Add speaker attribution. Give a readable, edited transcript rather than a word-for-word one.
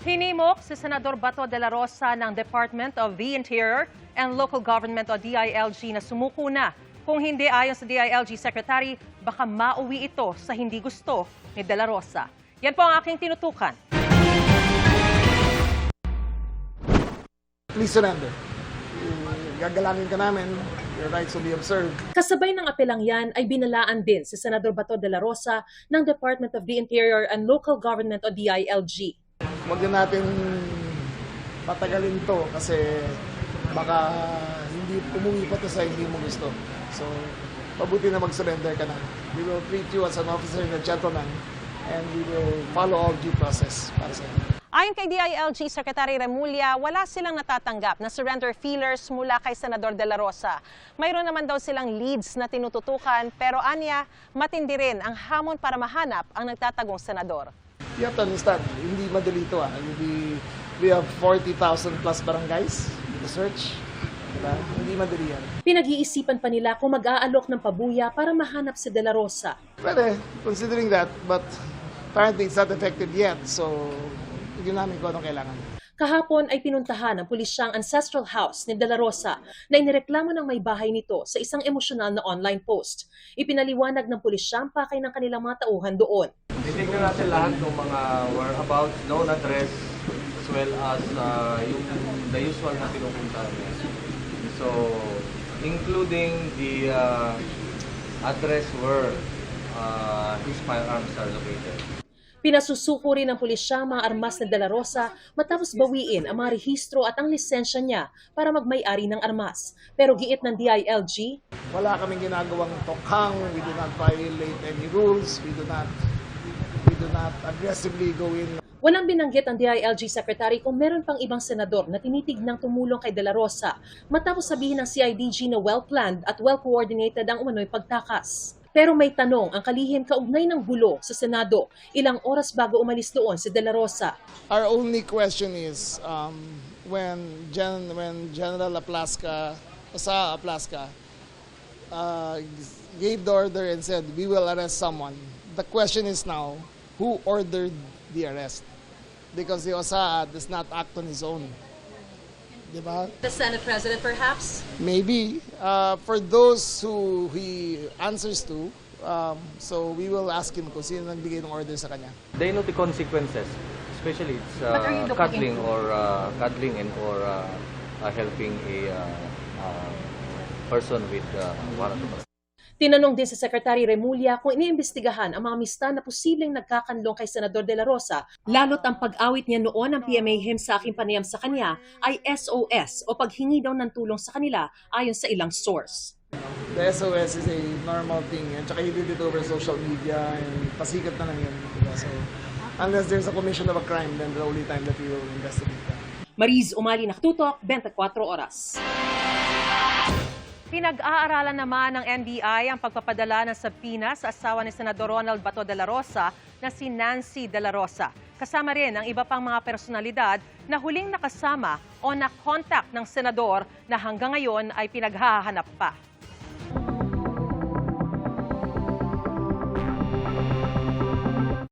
Speaker 1: Hinimok si Senador Bato de la Rosa ng Department of the Interior and Local Government o DILG na sumuko na. Kung hindi, ayon sa DILG Secretary, baka mauwi ito sa hindi gusto ni de la Rosa. Yan po ang aking tinutukan.
Speaker 2: Please surrender. Gagalangin ka namin, your rights will be observed.
Speaker 1: Kasabay ng apelang yan ay binalaan din si Senador Bato de la Rosa ng Department of the Interior and Local Government o DILG.
Speaker 2: Huwag na natin patagalin to kasi baka hindi umuwi pa to sa hindi mo gusto. So, mabuti na mag-surrender ka na. We will treat you as an officer and a gentleman and we will follow all due process para sa inyo.
Speaker 3: Ayon kay DILG Secretary Remulla, wala silang natatanggap na surrender feelers mula kay Senador de la Rosa. Mayroon naman daw silang leads na tinututukan pero aniya, matindi rin ang hamon para mahanap ang nagtatagong senador.
Speaker 2: You have to understand, hindi madali ito. We have 40,000 plus barangays to search. Diba? Hindi madali yan.
Speaker 1: Pinag-iisipan pa nila kung mag-aalok ng pabuya para mahanap si de la Rosa.
Speaker 2: Pwede, considering that, but apparently it's not effective yet. So, hindi namin kung anong kailangan.
Speaker 1: Kahapon ay pinuntahan ng pulisyang ancestral house ni de la Rosa na inireklamo ng may bahay nito sa isang emosyonal na online post. Ipinaliwanag ng pulisya ang pakay ng kanilang mga tauhan doon.
Speaker 4: Titignan natin lahat ng mga whereabouts, known address, as well as the usual na pinupuntahan niya. So, including the address where his firearms are located.
Speaker 1: Pinasusuko rin ng pulisya ang mga armas ni de la Rosa matapos bawiin ang mga rehistro at ang lisensya niya para magmay-ari ng armas. Pero giit ng DILG,
Speaker 2: wala kaming ginagawang tokhang, we do not violate any rules, we do not aggressively go in.
Speaker 1: walang binanggit ang DILG Secretary kung meron pang ibang senador na tinitignang tumulong kay de la Rosa matapos sabihin ng CIDG na well-planned at well-coordinated ang umano'y pagtakas. Pero may tanong ang kalihim kaugnay ng gulo sa Senado ilang oras bago umalis doon si de la Rosa.
Speaker 2: Our only question is when General Aplasca gave the order and said we will arrest someone. The question is now who ordered the arrest? Because the OSA does not act on his own. Diba?
Speaker 1: The Senate President perhaps?
Speaker 2: Maybe. For those who he answers to, so we will ask him kung sino nagbigay ng order sa kanya.
Speaker 4: They know the consequences, especially it's cuddling and helping a person with warrant of arrest.
Speaker 1: Tinanong din sa Secretary Remulla kung iniimbestigahan ang mga mista na posibleng nagkakanlong kay Senador de la Rosa, lalo't ang pag-awit niya noon ng PMAHIM sa aking panayam sa kanya ay SOS o paghingi daw ng tulong sa kanila ayon sa ilang source.
Speaker 2: The SOS is a normal thing, and tsaka he did it over social media, and pasikat na lang yun. So, unless there's a commission of a crime, then the only time that we will investigate that.
Speaker 1: Mariz Umali, Nakatutok, 24 Oras. Pinag-aaralan naman ng NBI ang pagpapadala ng subpoena sa asawa ni Senador Ronald Bato de la Rosa na si Nancy de la Rosa. Kasama rin ang iba pang mga personalidad na huling nakasama o na-contact ng senador na hanggang ngayon ay pinaghahanap pa.